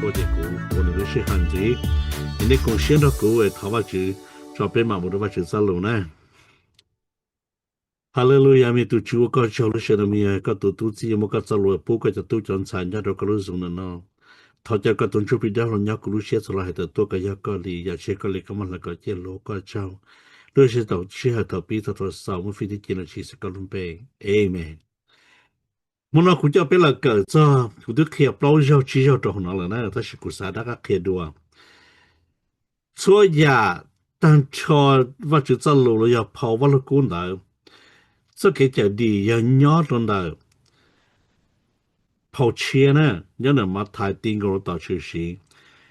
我这股我那个是汉子，你贡献到股诶，头发就照片嘛，我都把就走路呢。哈利路亚，咪都主个叫了些的咪啊，个都都知么个走路，不过就都讲参加到个路上了喏。他家个东出比较人家个路写出来的多个一个里，有些个里个么那个接路个招，那些到之后到比他到少，我非得见了其实个龙背，Amen。muốn nó cũng cho biết là cỡ cho cũng được kia bao nhiêu chỉ cho trong nó là nó ta sẽ cũng sao đã các kia đùa số nhà đang cho và chữ cho lù là跑vào lúc cũng đó số cái chợ đi giờ nhỏ trong đó 跑车呢，有人嘛太定个到处是，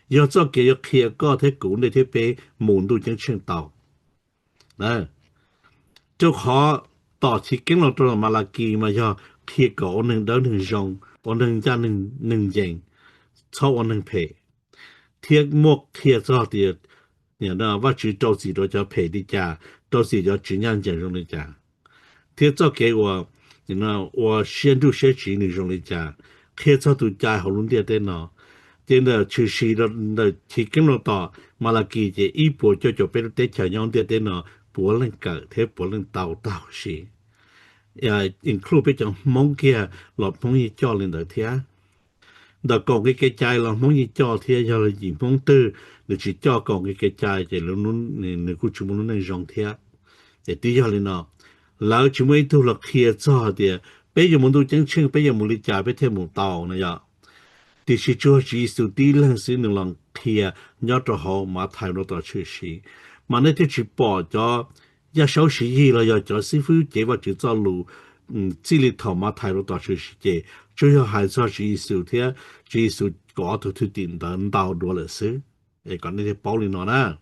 要做给要开个在国内这边门都已经签到，啊，就好到去跟了到马拉基嘛要开个我能到能用，我能家能用，超我能赔，贴膜贴做的，你那我去到时都叫赔的价，到时叫尽量减用的价。贴做给我，你那我先都学习你用的价，开车都加好弄点的呢。真的就是的去跟了到马拉基这一波就被了在抢用点的呢，不能搞，他不能到是，也 include 被讲蒙kia 老朋友教练的天。đó còn cái chai là muốn gì cho thì giờ là gì muốn tư để chỉ cho còn cái chai thì nó nó cũng chúng nó nên rong thế để tí giờ lên nó lão chúng mới thu là kia cho thì bây giờ muốn tu chân chân bây giờ muốn đi trả bây thêm một tàu này giờ thì chỉ cho chỉ số tí lần xí nữa lần kia nhớ cho họ mà thay nó tao chơi xí mà nếu chỉ bỏ cho ya sáu sĩ gì là giờ cho sư phụ chế vào chữ cho lù chỉ lý thầu mà thay nó tao chơi xí chế主要还是只数天，只数搞头头顶等到多了事，诶，讲那些保利诺呢，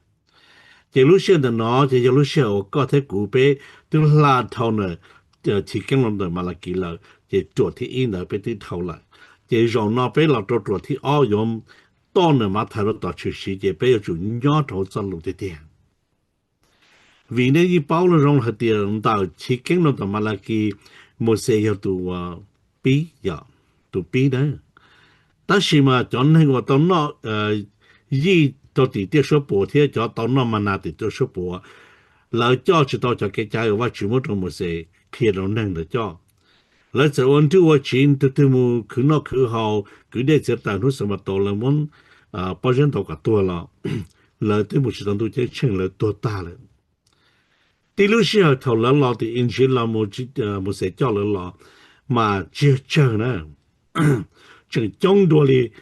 这路线的呢，这路线我搞在古北都拉头呢，提供了的马拉基了，这昨天一呢被对头了，这让那被老多昨天二用，到呢嘛抬了到去世界，被就鸟头走路的点。vì nếu như bảo là rong hạt tiền tạo chỉ kiến nó tầm mà là cái một xe hiệu tụ bí giờ tụ bí đấy ta chỉ mà chọn hay gọi tao nó gì tao thì tiếp số bộ thì cho tao nó mà nào thì tiếp số bộ lỡ cho chỉ tao cho cái trái và chỉ một trong một xe kia nó nâng được cho lỡ giờ ôn thứ qua chín từ mu cứ nó cứ hậu cứ để cho tao nó xem mà tao là muốn bao nhiêu tao cả tua là lỡ từ một sự tao tôi chơi chân lỡ tua ta rồi第六时候头了老的引起了么些叫了老，嘛接着呢，这众多的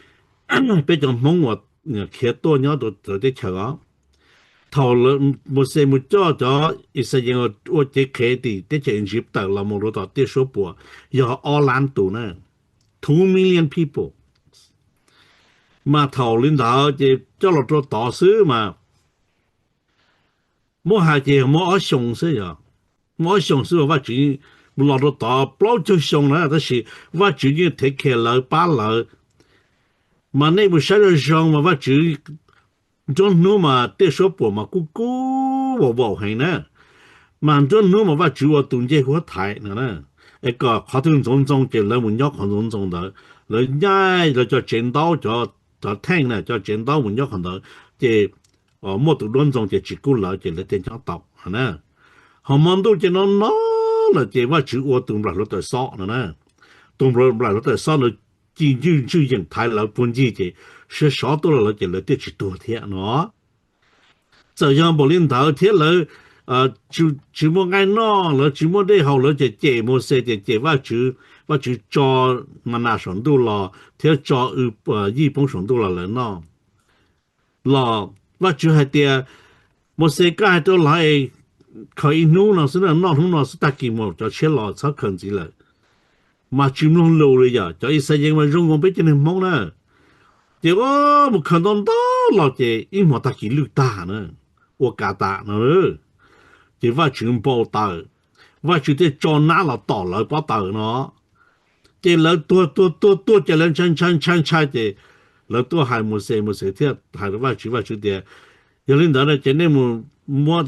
被讲蒙我开多鸟都在吃啊，头了么些么叫着一些人我这开的，这些引起到了么多到这说播，要奥兰多呢，2 million people，嘛头领导这叫了做导师嘛。莫还是莫而熊是呀，莫熊是我只老多大不老就熊了，但是我只要提开了把了，嘛那不啥人熊嘛，我只种努嘛得说不嘛，我还呢，嘛种努嘛我只我东街我台呢，一个考通种就人文要考种的，人家就叫剪刀叫听呢，叫剪刀文要看到这。một tụ đơn dòng chỉ cú lỡ chỉ là tiền cho tộc nè họ mong đâu chỉ nó là chỉว่าchữ ô tụm lại nó tới sọ nè tụm lại nó tới sọ nó chỉ những thái là bốn gì chỉ sẽ sọ tôi là chỉ là tiêu chỉตัวthiệt nó giờ yang bộ liên thảo thiệt là chữ một ngày nó là chữ một đây hậu là chỉ một xe chỉว่าchữ cho mà na sống đâu là thiệt cho y phong sống đâu là nó là và chú hai tia một số cái đó lại khởi nô nó sẽ là nó sẽ tác kỳ một cho chế lọ sao cần gì là mà chim nó lâu rồi giờ cho ít thời gian mà rong không biết cho nên mong nè thì có một khẩn đó là chỉ ít một tác kỳ lưu ta nữa và cả ta nữa thì và chim bao tờ và chú thế cho nó là tỏ lại bao tờ nó thì là tôi cho lên chân thì là tôi hay một số thì hay là và chú thì giờ lên đó là chỉ nên mua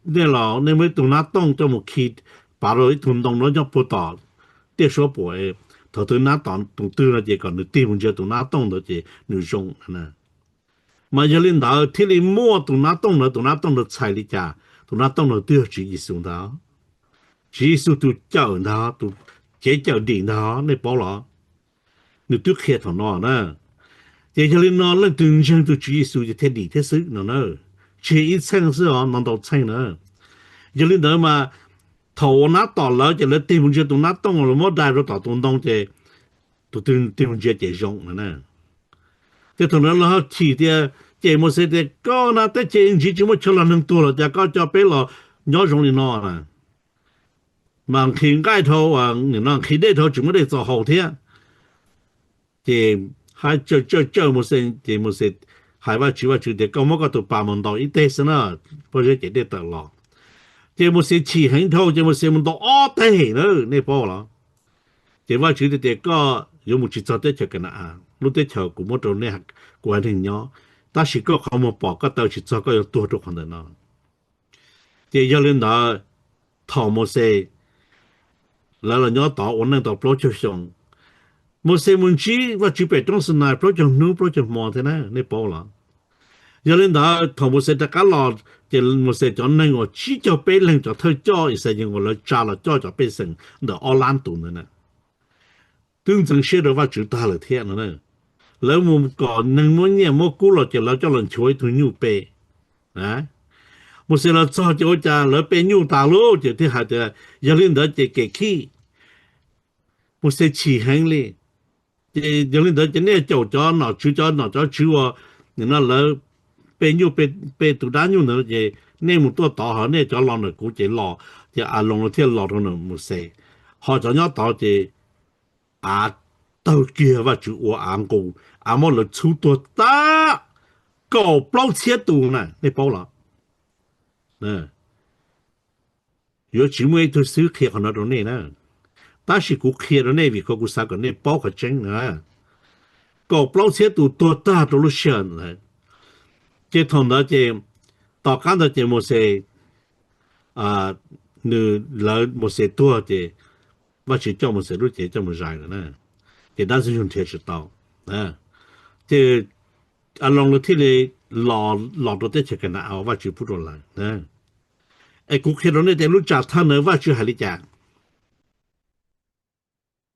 nên là nên mới tụi nó tông cho một khi bà rồi tụi nó cho bộ tỏ tiếp số bộ thọ tụi nó tọn tụi tư là chỉ còn được tìm một giờ tụi nó tông được chỉ nửa rong nè mà giờ lên đó thì đi mua tụi nó tông được xài đi chả tụi nó tông được tiêu chỉ xuống đó chỉ số tụi chợ đó tụi chế chợ điện đó này bảo là nếu tụi kia thằng nó nè thì giờ lên nó lên từng chân tụi chỉ số thì thế đi thế sự nó nữa chỉ ít sang sự nó đâu sang nữa giờ lên đó mà thầu nó tỏ lỡ cho lên tìm một giờ tụi nó tông rồi mất đại rồi tỏ tụi tông thì tụi tìm một giờ chế rong nè thế thằng nó là chỉ thì chế một số thì có nó tới chế chỉ một chỗ là nâng tua rồiจะก็จะไป了nhỏ rong đi nó nè mà khi cái thầu à nó khi đây thầu chúng nó để cho hậu thế thì hai chơi một số hai ba chữ thì có một cái tụ ba môn đó ít đấy nữa bây giờ chỉ để tự lo thì một số chỉ hành thầu thì một số môn đó ở đây nữa này bao là thì ba chữ thì có有một chữ cho tới cho cái nào lúc tới chờ của một chỗ này của anh hình nhỏ ta chỉ có không một bỏ cái tàu chỉ cho có tua chỗ khoảng đó thì giờ lên đó thầu một số là nhỏ tàu ổn định tàu pro cho xong một số muốn chỉ và chỉ biết trong sân này pro cho nu pro cho mò thế này này bao là giờ lên đó thầu một số tất cả lò thì một số cho nên我chỉ cho别人就推叫一些人我来trả了叫别人的奥兰多呢tương tự xe đồ vào chữ ta là thế nữa lỡ một còn nâng muốn nhẹ một cú là chỉ là cho lần chuối thôi nhu bê à một xe là cho cha lỡ bê nhu ta lô chỉ thế hạt giờ lên đó chỉ kể khi một xe chỉ hành li chỉ giờ lên đó chỉ nè cho nó chú nó lỡ bê nhu bê tụ đá nhu nữa chỉ nè một tua tỏ họ nè cho lòng nữa cũng chỉ lò chỉ lòng nó thiên lò thôi nữa một xe họ cho nhau tỏ chỉ tàu kia và chữ của anh cô mà là chú tôi ta có bao nhiêu tù nè này bao là nè nếu chỉ mới tôiซื้อ kia của nó đó nè ta chỉ cũng kia đó nè vì có cũng sao cái nè bao cái chân nè có bao nhiêu tù tôi ta tôi lúc xem nè cái thằng đó cái tao看到cái một些nữ là một些多的và chỉ cho một些lúc cái cho một dài nữa nè thì đang sử dụng thiết chế tàu à thì lòng nó thì lò đồ tết cái nào và chịu phụ lại nè ai cũng khi đó này thì lúc trả thân nữa và chịu hay đi trả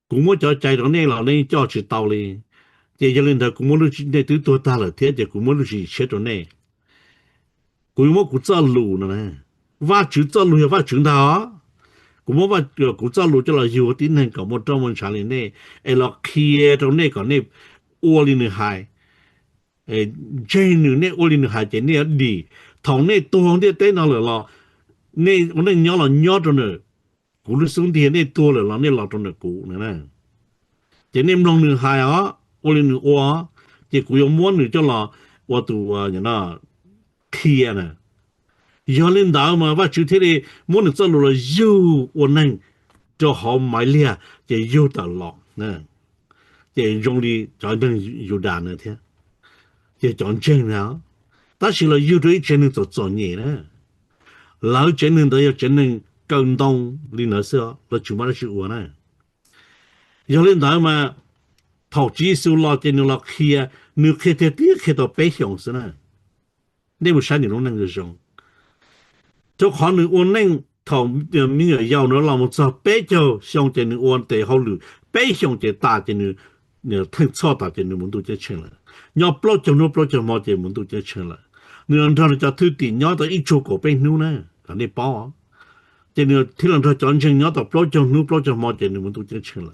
cũng muốn cho chạy đó này là nên cho chịu tàu đi thì cho nên là cũng muốn lúc để tứ tôi ta là thế thì cũng muốn lúc gì chết đó này cũng muốn cũng cho lù nữa nè và chịu cho lù và chịu đó cũng muốn và cũng cho lù cho là nhiều tín hình cả một trong một sản phẩm này ai là kia trong này còn này ô linh hai trên nữa này ô linh hai cái này đi thằng này tôi không biết tên nào là này ông này nhớ cho nữa cú nó xuống tiền này tôi là này lọt trong nữa cú nữa nè cái này long nữa hai á ô linh nữa ô cái cú用muốn nữa cho là ô tụ như nào kia nè giờ lên đó mà và chữ thế này muốn được cho là yêu ô này cho họ买了就有的了呢这用的专门有的呢天这讲真了但是了有对真能做业呢老真能都要真能沟通你那是了全部都是我呢有领导嘛投资收了真能了去你去的第去到北向是呢你不山你拢能够用就可能我能thầu mình ở giàu nữa là một số bé cho xong trên những ôn tệ hậu lử bé xong trên ta trên những thân cho ta trên những muốn tu chơi chuyện là nhỏ pro cho mọi trên muốn tu chơi chuyện là người ăn thằng cho thứ tiền nhỏ tới ít chỗ của bênนู้นนะอันนี้ป้อtrên những thứ làm cho chọn chuyện nhỏ tới pro cho mọi trên những muốn tu chơi chuyện là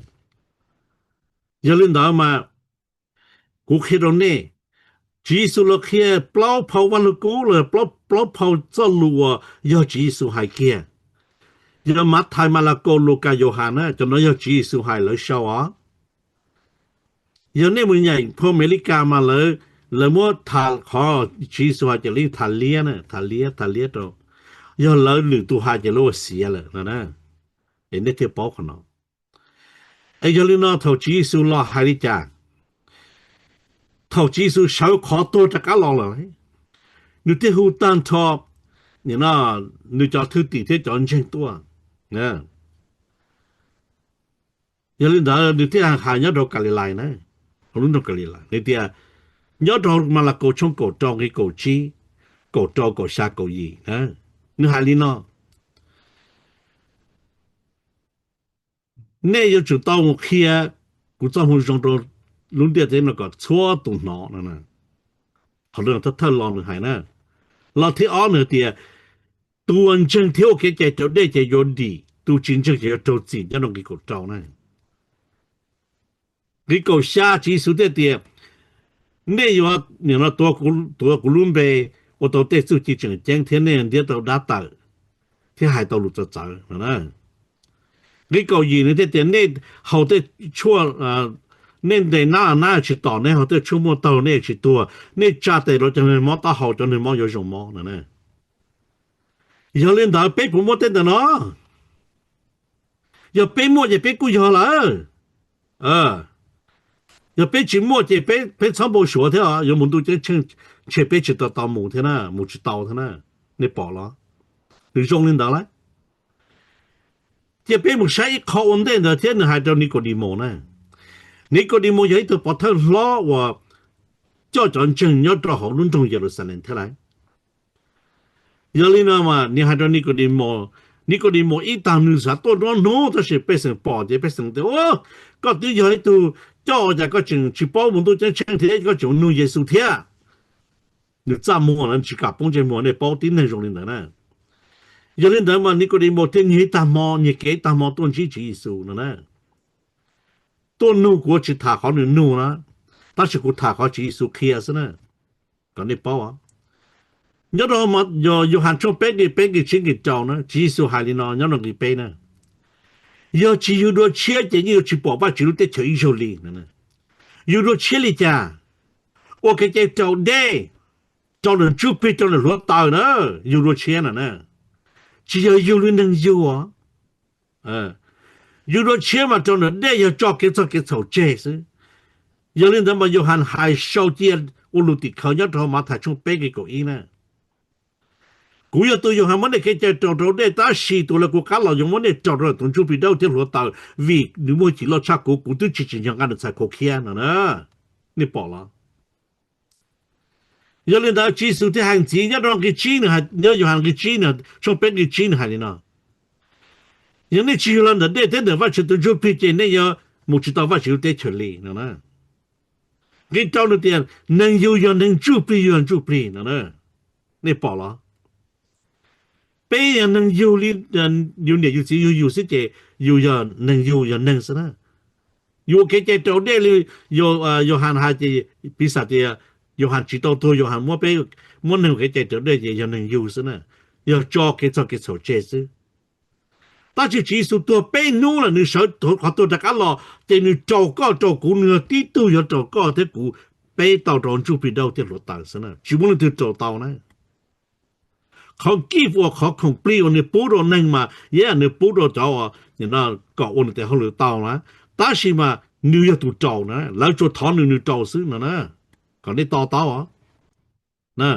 giờ lên đó mà cũng khi đó nè chỉ số là khi bao phao văn lực cũ là bao phao cho lùa do chỉ số hai kia giờ mắt thay mà là cô Luca Johanna cho nó giờ chỉ số hai lỡ sau á giờ này mình nhảy po America mà lỡ mua thà họ chỉ số hai chỉ liên thà lia đó giờ lỡ lử tu hai chỉ lúa xía lỡ nè để nó tiếp bảo nó ấy giờ liên nó thầu chỉ số lo hai đi chả thầu chỉ số sáu khó tôi cho cá lo rồi nếu thế hụt tan thọ nếu nó nếu cho thứ tỷ thế chọn chân tua nè อย่าลืมดาดิที่หายอดกาลิไลนะรุ่นดกาลิไลนี่ที่ยอดมาละโกชงโกจองโกจีโกจอโกชาโกยีนะนี่หาลีเนาะเนี่ย有就到我去啊，古早红上到龙点在那个错动脑了呢，好多人他太浪了还呢，老天安了的，多人真跳给在做那些原地，都真正就做自己弄给个招呢，你个下技术的的，你要你那多古龙呗，我到带手机整今天那样的到打打，天还到路走走了呢。你个人呢？这点你好的错你得哪去到呢？好的出没到那去多，你家的了，真是冇打好，真是冇有什么呢？有领导背不冇得的呢，要背冇就背过去了，要背起冇就背长不学的啊，有门都就去背起到木的呢，木去刀的呢，你饱了，你中领导来。这边木晒一靠稳定的天还叫尼古迪莫呢？尼古迪莫有一头把头拉我，叫真正要到好论中耶路撒冷特来。有哩呢嘛，你还叫尼古迪莫一当女啥多多弄都是变成包的变成的哦，个对有一头叫这个正去包门都真前天个就弄耶稣天，你怎么能去搞帮着莫那包顶那种的呢？有人讲嘛，你个里莫听你大毛，你给大毛东西技术了呢？多弄过去他好能弄了，但是个他好技术开是呢，讲你包啊。有的嘛，有喊出背个钱给找呢，技术还里呢，有人给背呢。要只有多钱的，你要去包把就得退休里呢。有多钱里家，我给这找的，找人就背找人落到呢，有多钱了呢？只要有人能有啊，有了钱嘛，真的那要找给找这是，有人他妈有喊还少点，我录的靠要他妈他从背给个一呢，古要都有喊么的给这找的，但是多了个卡老用么的找到东就比到这落到为你莫只落差古都只样干的才可看了呢，你饱了。有人到技术的行情，要让个钱呢，要有行个钱呢，从别个钱还里呢。人家只有人的那那话就都就比这那要不知道话就得出来了呢。你到了点能有人能就比有呢，你饱了。别人能有的人有点有些这有人能是呢。有给这到那里有喊还这比啥的。有喊知道多有喊莫被莫能给这这的也能有是呢，要找给做这事。但是技术多被弄了，你手多好多大家了，这你照顾你地都要照顾的顾，被到当就比到的落单是呢，基本上都做到呢。เขากีบว่าเขาคงเปลี่ยวในปูโดนึงมาแย่ในปูโดเจ้าอ่ะอย่างนั้นก็วันแต่เขาเลยเต้านะแต่สิมานิวยอร์กตัวเจ้านะแล้วจะถอนนิวเจ้าซื้อนะก็ได้ต่ออ่ะนะ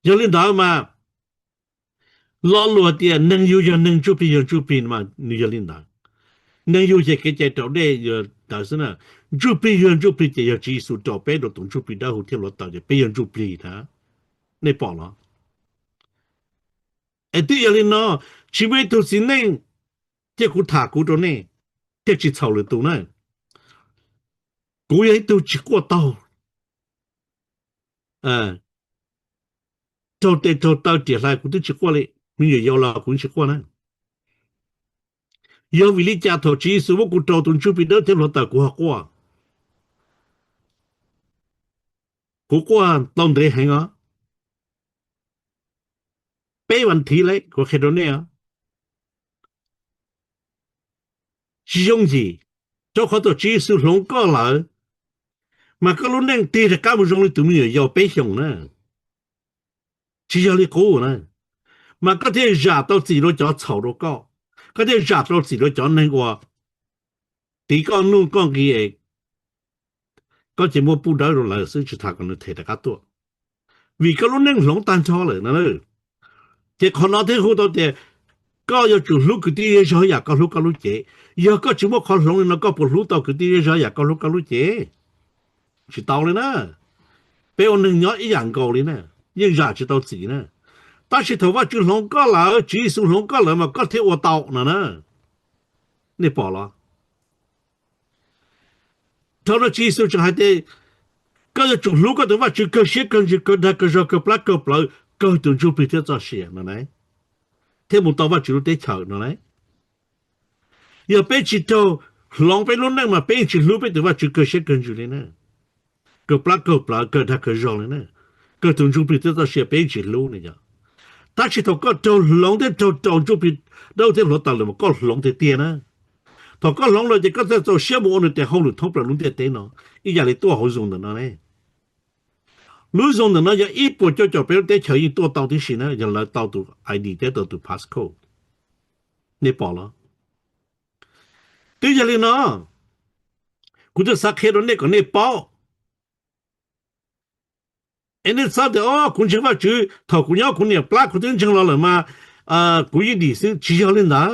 อย่าลืมด่ามาล้อลัวเตียนึงอยู่อย่างนึงจุปีมานี่อย่าลืมด่านึงอยู่จะเกิดจะได้อย่าด่าซะนะจุปีจะอย่าจีสุดต่อไปโดยตรงจุปีได้หัวเที่ยวรถต่อจะไปยังจุปีนะในปอละไอ้ที่อย่าลืมเนาะชีวิตตัวสิ่งนึงที่กูถากูตัวนี้ที่จิตเฉาเลยตัวนั้นกูยังตัวจิตกว่าเต่า做到点来，我都去过嘞，没有要了，我去过呢。要为你家头只是我古找东就比到天落到过，当地係啊，俾問題咧，我睇到呢啊，是用字，做好多只是龍過來，mà cái lúc này thì các bạn dùng tụi mình要背上呢。只要你高呢，mà có thể giả到自己做炒到高，có thể giả到自己做那个，第個弄講嘅，個節目報道落嚟先至睇緊睇得較多，為個lúc này long單錯了呢，即可能睇好多嘅ก็要就路个地上也个路个路节，要个只么靠龙那个不路到个地上也个路个路节，知道了呢？别我能要一样高的呢，也ရာ知道自己呢。但是头发就龙个了，技术龙个了嘛，个天我到了呢，你饱了。他的技术就还得，个要就路个头发就个些跟就个那个说个不啦，个都就比较早些了呢。天不到发就得巧了呢。要被知道龙被龙那么被知路被头发就个些跟住了呢。个不啦个他个说了呢，个都就比较早些被知路呢呀。但是他个到龙的到就比到的落到了嘛，个龙的跌呢。他个龙了就个在做项目呢，在后头通不了龙的跌呢，一家里多好用的呢。路用的呢，要一步就比如在桥一多到的时呢，就来到到 ID 的到到 passcode， 你报了。对着里呢，我就撒开了那个你报。你啥的哦，工钱法就他姑娘姑娘不拉苦真成了嘛，故意理性只要领导，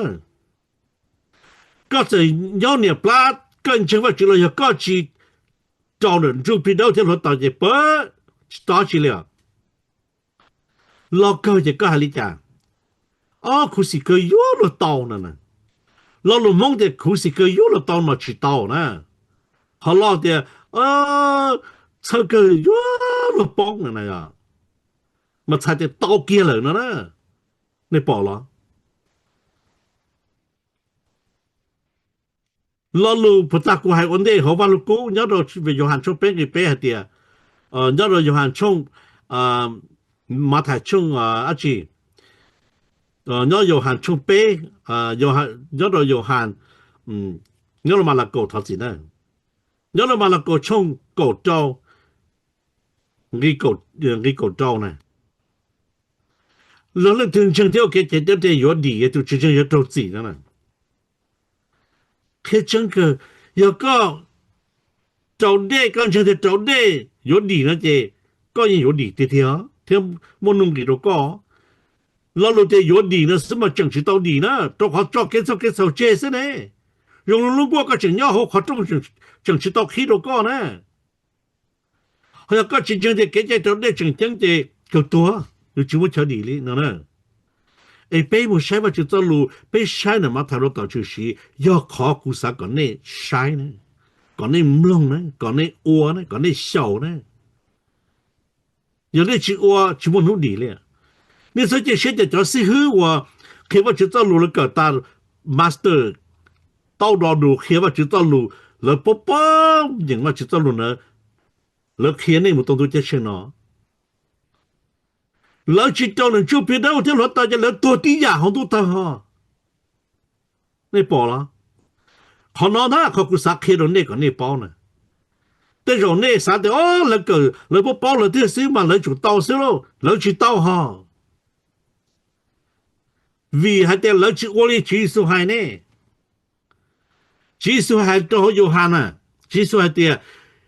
个在要你不拉跟情法就了要个去找人就比到天了大姐不打起了，老高就个还里讲，可是个有了到呢，老了梦的可是个有了到嘛去到呢，好老的这个有了帮了呀。嘛才得到结了呢，你报了。老路不咋个还问题，好吧？路过，要到去约翰冲边个边下的，要到约翰冲，马太冲阿姐，要约翰冲边，要到约翰，要到马拉狗头子呢，要到马拉狗冲狗招，你狗招呢？老了真正条给点点有理也就真正要到自己了。开整个要搞找的刚才的找的有理了的，搞人有理的听，听没弄理都搞。老了的有理呢，什么正式道理呢？都好找给手解释呢。用路过个正要好，正式到起都搞呢。好像搞真正的给这找的正正的够多，有怎么条理哩呢？被我晒嘛就走路，被晒呢嘛睇到到就是要考古啥个呢晒呢，个呢唔弄呢，个呢窝呢，个呢笑呢，有的去窝就不努力了。你说这现在就是好我，开我就走路了个大 master 到路，开我就走路，了不人嘛就走路呢，了开呢么动作就行了。老知道了就别到这老大家来多低呀，好多大哈。你报了，可能他可不啥开到那个你报呢？但是那啥的那个那不报了的事嘛，那就到时喽，那就到哈。为还得那去我的技术还呢？技术还都有限呢，技术还得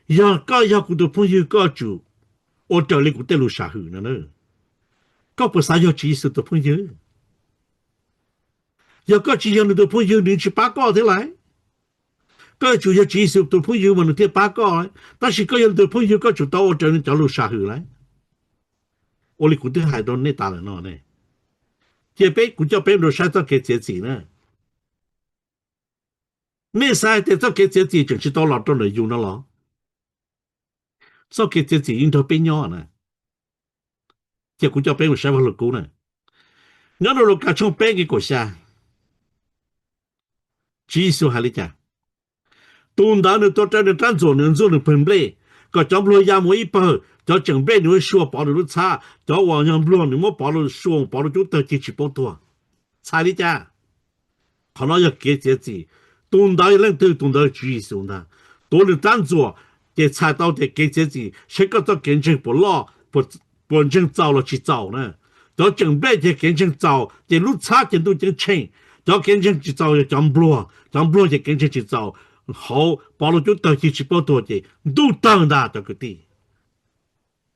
要搞要古的朋友搞住，我找你古的路下去了呢。搞不啥要技术的朋友，要搞技术的朋友，你去八卦的来，搞就要技术的朋友们去八卦来，但是搞有的朋友搞就到我这里找路下去来，我的古的还到你打了呢，这边古叫边路下到给自己呢，你啥的这给自己就是到老多人用了咯，这给自己用到边样呢。这古叫边路下不了够呢，那路搞从边个国家，技术还里讲，东南的到这里站左能做的分类，个张不了亚莫一包，叫整备你会说包的都差，叫网上不了你莫包的说包的就得进去包多，差里讲，可能要给自己，东南人都东南技术的，多的站左给猜到的给自己，谁个到跟前不老不。本身找了去找呢，到准备就跟前找，这路差点都就清，到跟前去找要讲不落就跟前去找，好，包了就到进去包多的，都当的这个地，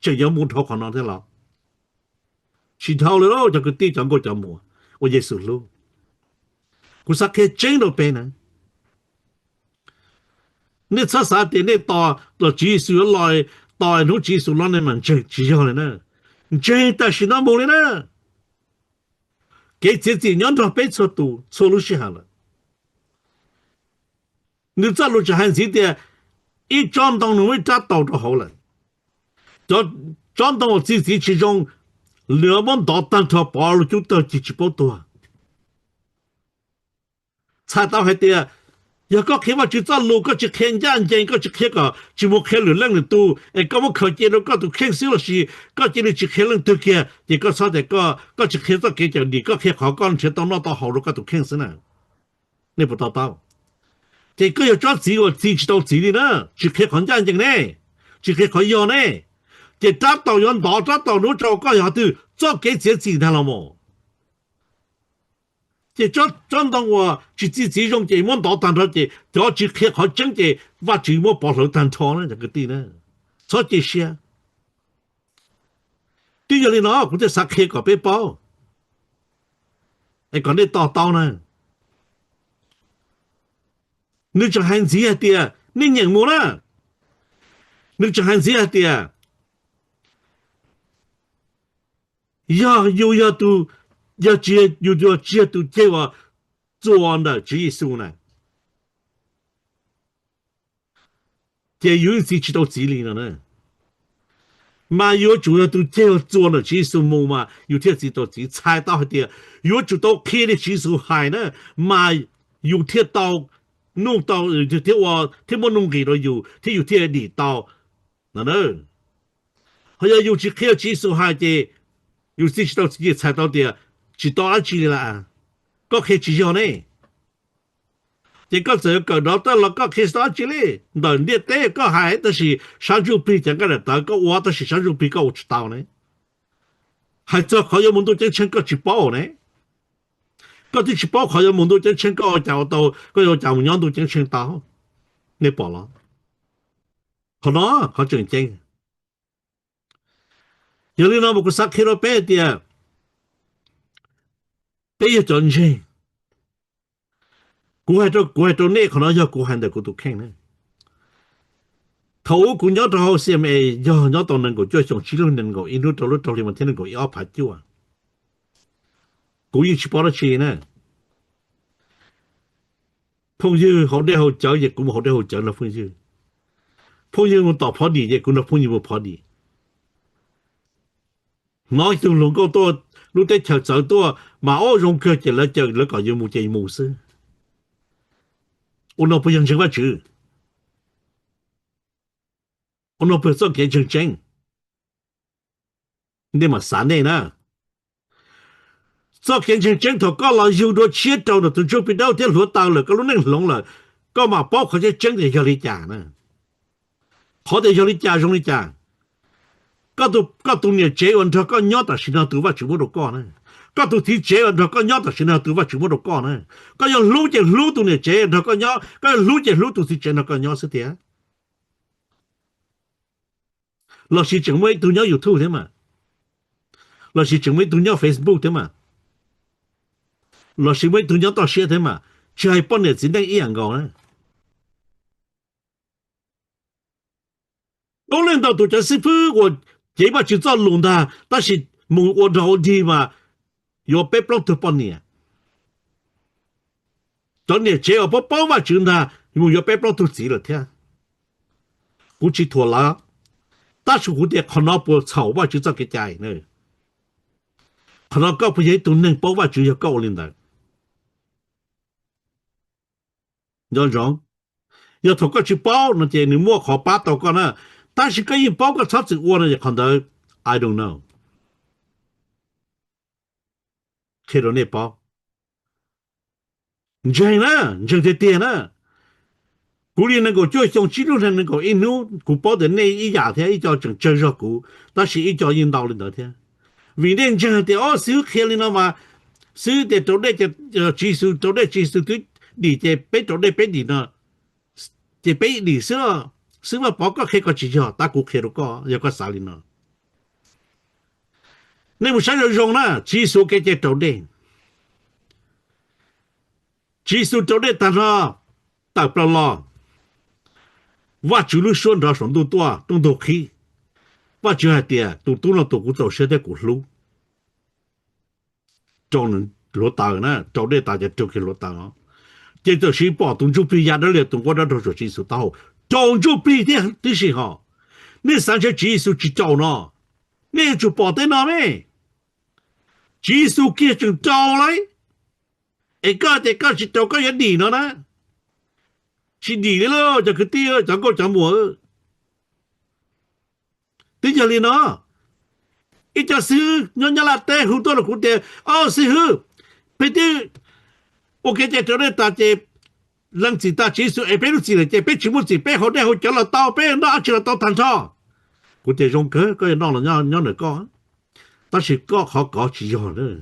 这要木头可能的了，其他的咯这个地讲过讲么，我也是路， กูสักแค่เจงโดเป็นนะนี่ภาษาเดียนี่ต่อจีสุลอยต่อนู้จีสุลอยเนี่ยมันเจจียอเลยนะเจแต่สิน้ำมูเลยนะเกจิจิย้อนตัวเป็นชัวตูชัวรู้สิฮะละ你这路就很直的，一转动容易扎到就好了。转动我自己其中，两万导弹头跑了就到几百多，猜到还的，要个起码就在路个就看眼睛个就看个，就莫看流量的多，个莫看见了个都看少了是，个今日就看人都看，一个啥的个就看到给叫你个看好讲，看到那到好了个都看死了，你不知道。这个要抓自我自己到自己呢，去看看眼睛呢，去看看药呢，这抓到人打抓到侬找个下头，早给自己他了么？这抓到我去自己用这么打单头的，要去看看真的，我就么保守单超呢这个地呢，错这些。对了呢，我这啥看个背包，讲你刀呢？你就很自然的，你认我啦，你就很自然的，要都要接都给我做的这一数呢，这有自己到自己了呢，嘛有主要都这样做的这一数么嘛，有天知道自己猜到的，有主到开的这一数海呢，嘛有天到。弄到就听我听我弄给了有，听有天里到，哪能？还要有去看技术还的，有自己到自己猜到的，知道哪去了？个开技术呢？这个这个到到了个开啥去嘞？那你这个还都是上周比这个了，但个我都是上周比个我知道呢，还这还有门都真成个去报呢。个啲去包括有门都真清个就到个有就样都真清到，你报了，可能好正正。有啲那么个啥开了白的，白一真正，古系到呢可能要古系的嗰度傾呢。頭古咗到好似咪要到能夠再上只能夠，因為到你們聽能夠要拍照啊，古要去包得錢呢。朋友好啲好走亦咁好啲好走啦，朋友。朋友我打跑啲亦咁啦，朋友冇跑啲。我仲能夠多，你哋條走多，mà ở trong kia chỉ là chờ là có nhiều một chạy mù sư. Ông nó bây giờ chẳng phải chứ. Ông nó bây giờ cái chân chân. Nhưng mà sáng này nè. Sau khi chân chân thôi có là dù đồ chết đâu là tôi chụp đâu thế lúa tao là có lúc nâng lông là có mà bó khỏi cái chân để cho lý trả nè. Khó để cho lý trả trong lý trả. Có tụi nhà chế ổn thôi có nhớ ta xin nào tụi vào chủ mô đồ con nè. Có tụi thì chế ổn thôi có nhớ ta xin nào tụi vào chủ mô đồ con nè. Có những lũ chế lũ tụi nhà chế thôi có nhớ. Có lũ chế lũ tụi thì chế nó có nhớ sự thế. Là chỉ chẳng mấy tụi nhớ YouTube thế mà. Là chỉ chẳng mấy tụi nhớ Facebook thế mà. Là chỉ mấy tụi nhớ tao share thế mà. Chỉ hay bọn này chỉ đang ý ảnh gọn nè. Có lên đầu tụi cháu sư phụ của chế mà chỉ cho lùng ta. Ta chỉ mù của đầu đi mà. Yo bếp lông tụi bọn này. Cho nên chế ở bó mà chừng ta. Mù yo bếp lông tụi chỉ là thế. Cũng chỉ thua là. Ta chỉ cũng để khăn áo bộ chảo mà chỉ cho cái chạy nữa. Khăn áo cao bây giờ tụi nâng bó mà chỉ có cao lên đó. Nhớ rõ. Yo thọ có chỉ bao nó chế mua khó bát tao con á. Ta chỉ cái bao cái sát sự uốn này còn đó I don't know. Khi đó này bao. Chẳng nè, chẳng thể tiền nè. Cú đi năng够做上记录能够一路古包的那一家天一叫整真热股，但是一叫引导领导天。为了这的哦，手开了嘛，手的做那个技术做那技术对你的被做那被你呢，这被你说是嘛包个开个技巧，打股开了个有个啥哩呢？你们想要用呢，技术给这做的。基督教的但是大不了我就路说到什么多东都去我就还点都了都古走些的古路找人落大呢找的大家就去落大啊这就是把东就比亚的了东国的都是基督道东就比的时候你三些基督去找呢你就把的那咩基督给就找来一个的个是找个人你了呢是你了就个第二怎个怎么对着你呢一家是人家拉带很多的古典哦是别的我给这这大家让自大技术别路子了这别全部是别好的好叫了到别那去了到谈操古典中个人闹了让那个但是个好搞起好了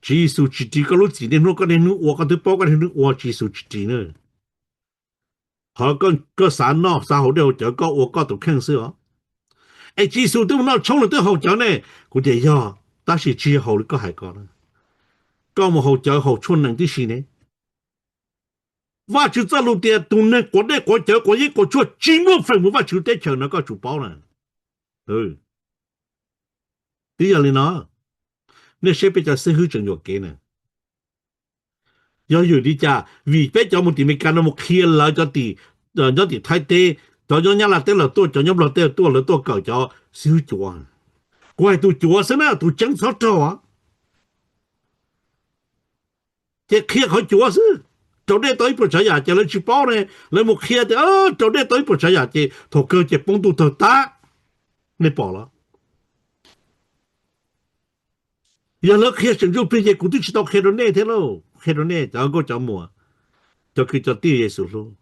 技术之地个路子的那个人我个都包个人我技术之地呢好个三喏三好的就个我个都看是哦哎技术都那冲了都好讲呢古典呀但是只好的个还个了个么好讲好出能的是呢我就在路边东呢国内国家国一国出经过分我就得抢那个主包了第二呢那些比较社会正要给呢要有的家vì bé cho một tí mình can một kia là cho tí cho tí thay tê cho nhau là tên là tôi cho nhau là tên tôi là tôi cởi cho siêu chùa quay tôi chùa xem nào tôi chẳng sao trò cái kia khỏi chùa chứ chỗ đây tới bữa sáng giờ lên chụp bao này lên một kia thì chỗ đây tới bữa sáng giờ thì thổ cơ chỉ bông tu thở ta nên bỏ了giờ nó kia sử dụng bây giờ cũng chỉ tao kia đó nè thế lo kia đó nè chẳng có chẳng mua cho khi cho tiêu Giêsu luôn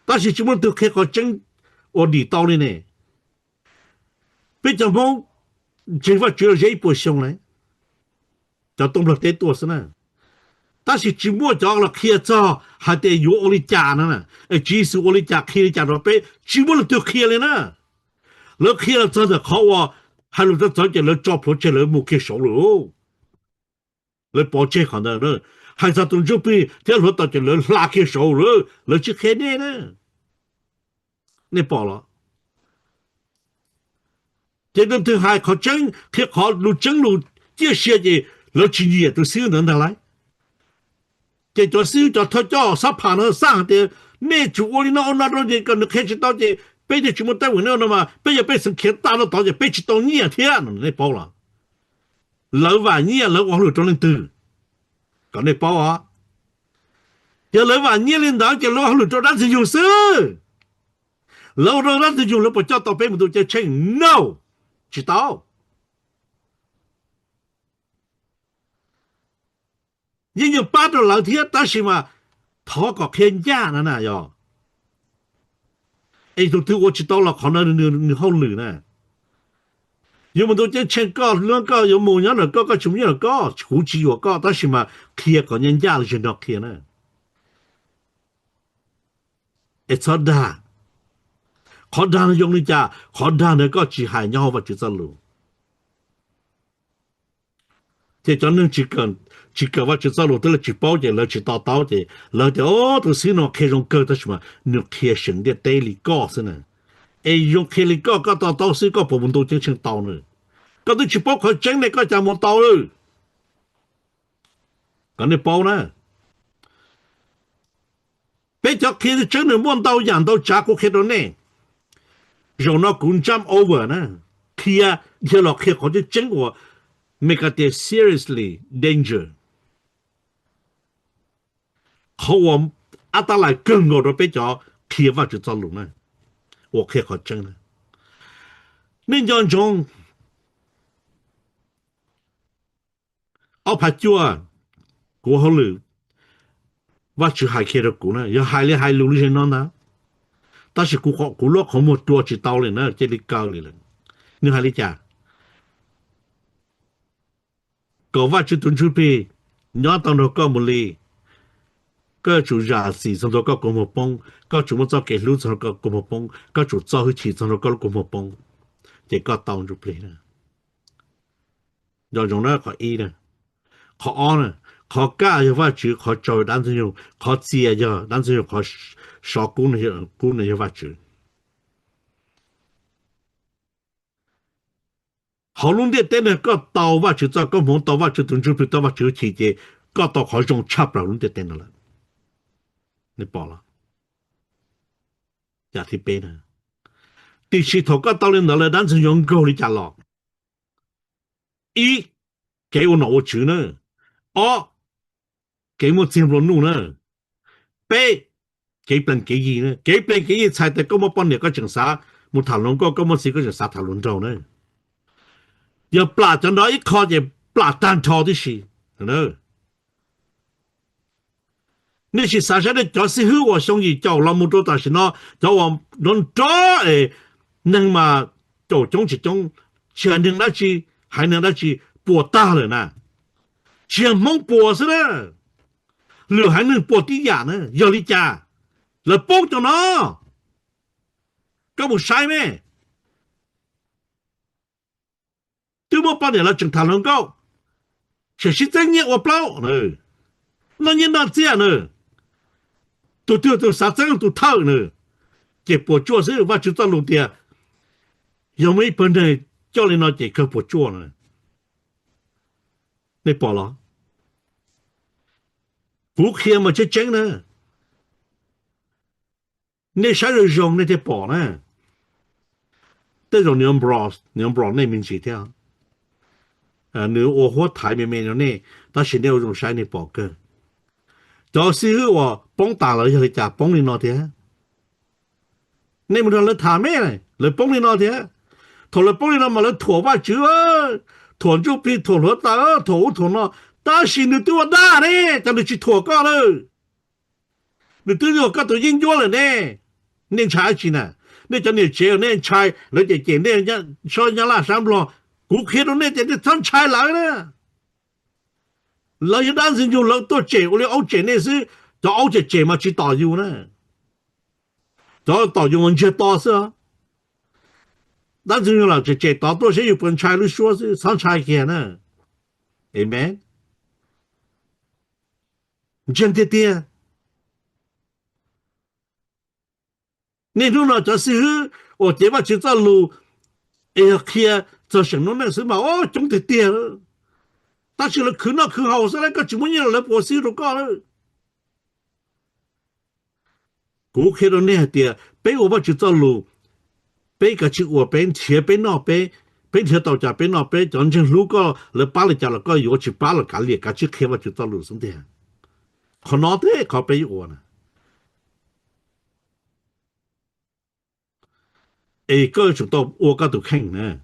ta chỉ chúng tôi kia có chân ở đi tao này bây giờ mong chỉ phải chữa dễ bổ sung này cho tông lực tế tuổi nữa ta chỉ chỉ mua cho là kia cho hai để yếu ở đây trả nữa nè Giêsu ở đây trả kia trả rồi bé chỉ mua là tiêu kia lên nèแล้วkia là cho được khó à hay là cho cái là cho project là một cái số rồiเลยปอเจขันได้เลยให้ซะตรงจุปีเที่ยวรถต่อจะเลยลากแค่โซ่เลยเลยจะแค่นี้นะนี่ปอละเจะเดินถึงให้เขาจังเที่ยวขอรู้จังรู้เจ้าเสียจีแล้วชิ้นเดียวตัวซื้อนั่นอะไรเจ้าตัวซื้อจะทอดจ่อซับผ่านแล้วสร้างเดียวแม่จู่วันนี้น้องนั่นเราจะกันแค่ชิดต่อจะไปจะจุ่มตั้งหัวเนี่ยนะมาไปจะไปสังเกตตาเราต่อจะไปชิดต่อเนี่ยเที่ยนั่นนี่ปอละlỡ vài nhia lỡ qua lượt trong lên từ còn này bao à giờ lỡ vài nhia lên đó giờ lỡ lượt trong đó thì dùng sư lỡ trong đó thì dùng lỡ bỏ cho tao bé một tụi chơi chơi no chỉ tao nhưng ba đồ lỡ thiết ta xí mà thọ có khen gia nữa nè giờ ấy tụi tôi chỉ tao là còn nữa không lử nè有么多这钱高两高有某样的高高什么样的高估计有高但是嘛贴个人家的是那贴呢 it's all that ขอดาน用力家ขอดาน的个只还nhau và只走路这真能只个ว่า只走路的只包的了只到的了就都是那开种高的什么那贴身的代理高是呢用เคลิก็ก็ต่อซื้อก็ผมดูจังเชิงเตาเลยก็ต้องชิปเขาจังเลยก็จะหมดเตาเลยก็ในเป้านะเป็นจากเคลิจังหนึ่งม้วนเตาอย่างเตาจากก็เคตัวนี้เราเนาะกุญจำ over นะเคลียเดี๋ยวเราเคลียเขาจะจังว่า make it seriously danger เขาว่าอันตรายเกินกว่าเราไปจ่อเคลียว่าจะจะลงนะ我可以好真了。那样中，我怕做过好了，我就还开了股呢，要还了还努力些呢呢。但是股落好么多知道了呢，这里高了，你还里讲，搞我就蹲出去，你要当到搞么哩？ก็จุยาสีสำหรับก็กมปงก็จุมันจะเกิดรู้สำหรับก็กมปงก็จุเจ้าให้ฉีดสำหรับก็กมปงเจก็ตองจุเพลนะย้อนจงนั้นขออีนะ ขออ้อนขอกล้าอย่าว่าจือขอจอยดันซึ่งขอเจียอย่าดันซึ่งขอสอกุนอย่าว่าจือ好弄的但呢个到ว่าจือจะก็มอง到ว่าจือถึงจือไป到ว่าจือทีเจก็ต่อขอจงชับเรา弄的แต่นั่นละนี่ปอละอย่าที่เป็นนะ第四头个到了那了单纯用够你家了一给我拿我จือ呢二给我进入弄呢八给本给一呢给本给一才得咁么帮你个警察冇谈论过咁么是个警察谈论着呢要ปลาจนได้ข้อจะปลาตันทอที่สิเนอะนี่是啥啥的就是和我兄弟叫那么多但是呢叫我能找能嘛做中这种全能那去还能那去播大了呢全蒙播是呢หรือ还能播低呀呢要你家แล้วป้องจังเนาะก็บ่ใช่แม่对我帮你了正谈论高其实真业我不呢那你那这样呢都啥这样都套呢这不做是我就在路边有没本的叫你那这个不做呢你报了不可嘛这真呢你啥人用你这报呢这种娘不那名字的你我和台面面呢但是你有种啥你报个就是我帮打了就家帮你那的你们说他咩呢来帮你那的ถอป้องนี่มาแล้วถั่วว่าจื้อถั่วจุปีถั่วหัวตาถั่วเนาะตาสินตัวด้าเนี่ยจะนึกจิถั่วก็เลยนึกตัวก็ตัวยิ่งยั่วเลยเนี่ยเนี่ยชายจีน่ะเนี่ยจะเนี่ยเจียวเนี่ยชายแล้วจะเจียเนี่ยจะชอบยังล่าสามล้อกูคิดว่าเนี่ยจะทำชายหลังนะเราจะด้านสิ่งอยู่เราตัวเจียวเราเอาเจียวเนี่ยสิจะเอาเจียวมาจีต่ออยู่นะจะต่ออยู่มันจะต่อซะ但是用了这大多些有本差的说是上差钱呢 ，amen。真的的，你รู้了这是我这把就在路，哎呀，去这什么那什么哦，真的的，但是了去那去好些那个怎么样了，我是都搞了，我看到那的，被我把就在路。被个去我边贴边那边边贴到家边那边真正如果了巴了家了个有去巴了干裂个去开我就到路上的可那的可被我呢个就到我个都看呢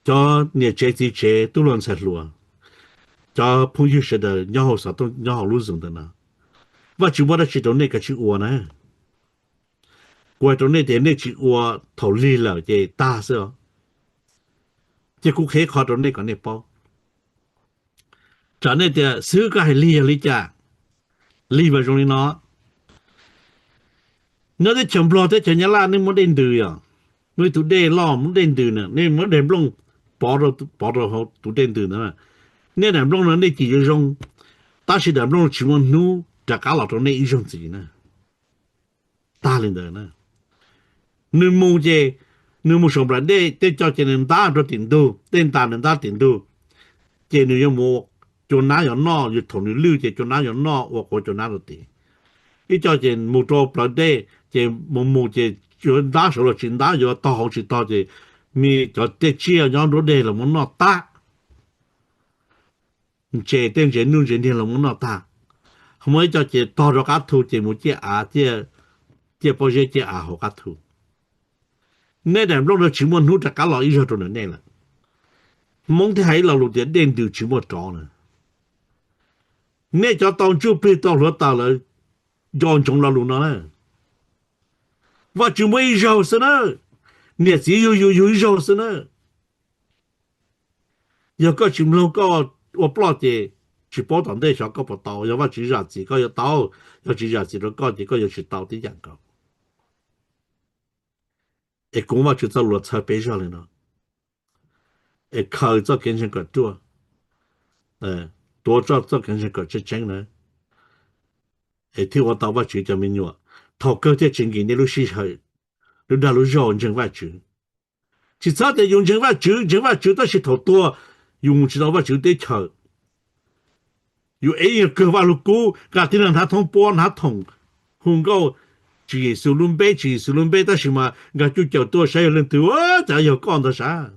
叫你这都乱才路啊叫朋友说的然后啥都然后路上的呢我就我的去到那个去我呢我到那点那去我头里了这大是这กูเคขอตรงนี้ก่อนเนี่ยป้อจากนี้จะซื้อก็ให้เลียลิจ้าลีไปตรงนี้เนาะเนื้อที่เฉมปลอที่เฉยล่านี่มันเด่นดื้อนี่ตัวเด่นล้อมันเด่นดื้อเนี่ยนี่มันเด่นลงปอเราเขาตัวเด่นดื้อนะเนี่ยเด่นลงนั้นได้กี่ชั่วโมง但是เด่นลงชิวันนู้จากการหลอกตรงนี้อีกชั่วโมงจีนะตาลินเดอร์นะนึกมูเจนึกมูสมบัติได้เจ้าเจนินตาตัวติ่นดูเต้นตาหนึ่งตาติ่นดูเจนึกยังมูจนน้าอย่างนออยู่ถนนลื้อเจจนน้าอย่างนอว่าโคจนน้าตัวตีอีเจ้าเจนมูโตปลาเดเจมูเจจนน้าสโลจินน้าอยู่ต่อหกสิต่อเจมีจอดเตเชียย้อนรถเดละมันนอตาเจเต้นเจนุ่งเจเดียละมันนอตาทำไมเจ้าเจต่อรกัดทูเจมูเจอาเจปอเจอาหกัดทูเนี่ยแต่เราชิมวันนู้จากการหล่ออีเจ้าตัวนั้นเนี่ยแหละมองที่ให้เราหลุดเด่นดูชิมวันจอนะเนี่ยจะต้องจูบไปต่อรถตาเลยย้อนจงเราหลุดนะว่าชิมวันอีเจ้าสินะเนี่ยสิอยู่อีเจ้าสินะ要个ชิมเราก็ว่าปลอดเจชิปอตันได้ชอบก็ปอต่อ要ว่าจีราจีก็要ต่อ要จีราจีแล้วก็จีก็要ชิต่อที่อย่างก็讲话就在落车背上来了，靠这跟前个多，多做肯定个这真呢听我到我就叫民哟头个的经济你都是去你那路绕人外就其他的用人外就都是头多用知道我就得跳有一个话路古家庭人他通波他通红高主耶稣伦杯但是嘛我就叫多谁人多咋有讲的啥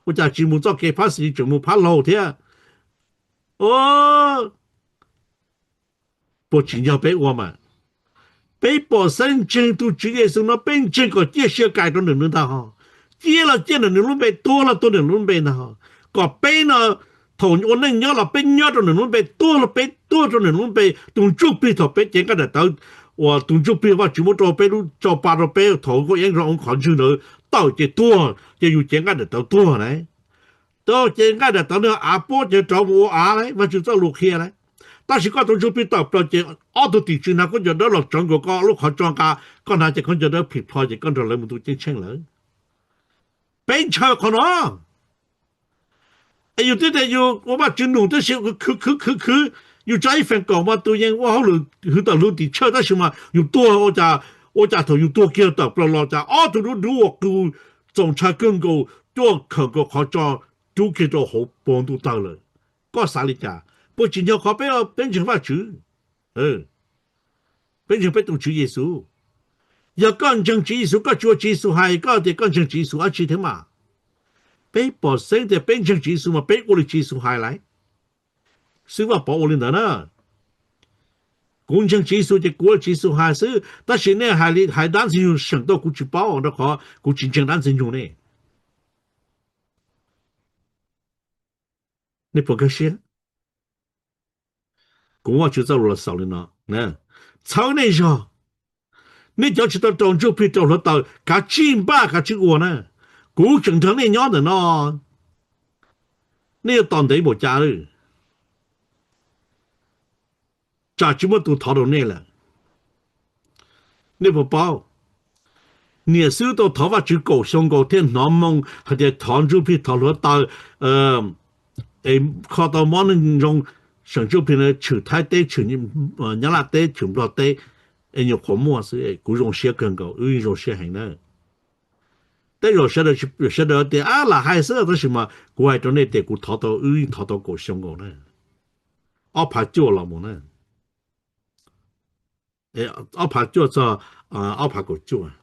我家节目做给拍戏节目拍老天不仅要被我们被保身证都主耶稣那本这个这些改动能他哈接了能能被多了都能被呢哈个被呢同我能要了被要都能被多了被多都能被动作被头被这个的到我动作被我全部都被都做八了被头个人让看出了到这多就有这个的到多呢到这个的到那阿婆就找我阿来我就找路去来但是个动作被到不这奥多地区那个就到了整个路口庄家刚才就看着到ผิดพอจะกันเราไม่รู้จริงๆเลยเป็นชาวคนอ่ะอยู่ที่แต่อยู่ว่าจุนหนุ่มที่คืออยู่ใจแฟนก่อนว่าตัวยังว่าเขาหรือต่อรู้ติเชื่อได้ใช่ไหมอยู่ตัว我家头有多叫到不老家都如果กู总裁更高多可个好找都给到好帮助到了个啥里家不仅要靠被变成法主变成被动主耶稣要干正主耶稣个做耶稣还个的干正主耶稣而去的嘛被保生的变成主耶稣嘛被我的主耶稣还来是ว่า保我的呢公正主耶稣的国主耶稣还是但是呢还当时有想到过去保的话过真正当时用呢你不可惜我就走了少了呢操那时你就知道当初被找了到他进吧他去过呢古正常那样的呢你要当地不家了咋这么多逃到那了你不包你收到头发就搞上个天南梦或者唐州被逃了到看到某人用上州片的球太低球你拉低球不低有什么是古种写更高有一种写很呢但有些的那还是的什么国外的那点古逃到搞上个呢怕救了么呢怕救着怕狗救啊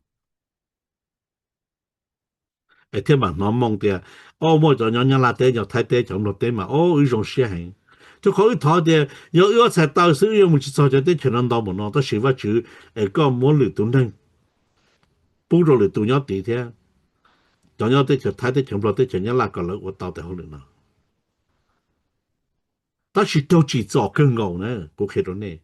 天嘛南梦的我就让拉低就太低就落低嘛有一种写很就可以逃的有才到时有没去找就得全能到么呢到时候就个么里都能补着里都要地的就要得就太低全部得就要拉个了我到的好了呢但是都去找更好呢我看到呢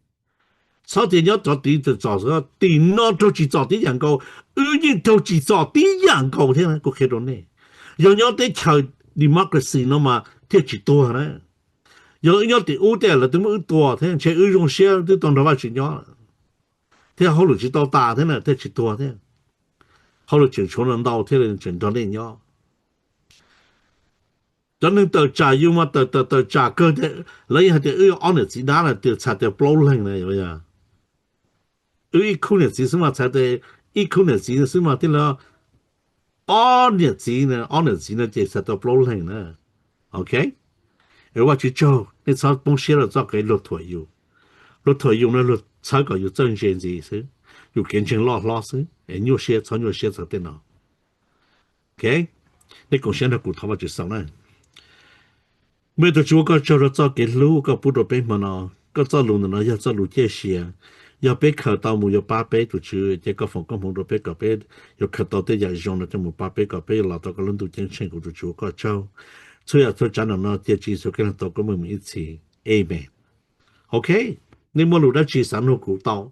sau thì nhớ cho tí từ cho cái tiền nó cho chỉ cho tí dạng cầu nhưng cho chỉ cho tí dạng cầu thế này có khi đó này giờ nhớ tới chờ democracy nó mà thế chỉ to này giờ nhớ tới ưu tiên là tôi mới to thế chế ưu dùng xe tôi toàn đó vào chuyện nhớ thế họ lúc chỉ tao ta thế này thế chỉ to thế họ lúc chỉ cho nên đau thế là chuyện đó nên nhớ cho nên tờ trả yêu mà tờ trả cơ thế lấy hạt thì on được gì đó là từ trả từ blow lên này rồi à一口日子什么才得一口日子什么的了二日子呢就才到不能呢 OK 我去做你才帮写了做给落退用呢落才个有正线子是有感情老师有些才的呢 OK 你讲现在骨头就上来没得做个做了做给路个不得被么呢个做路呢要做路这些要被考到没有八倍就去这个房工都被搞被要考到的也用了这么八倍搞被老到个人都进城就去个招所以说讲呢这技术跟到个我们一起 Amen OK 你们路的去上路古道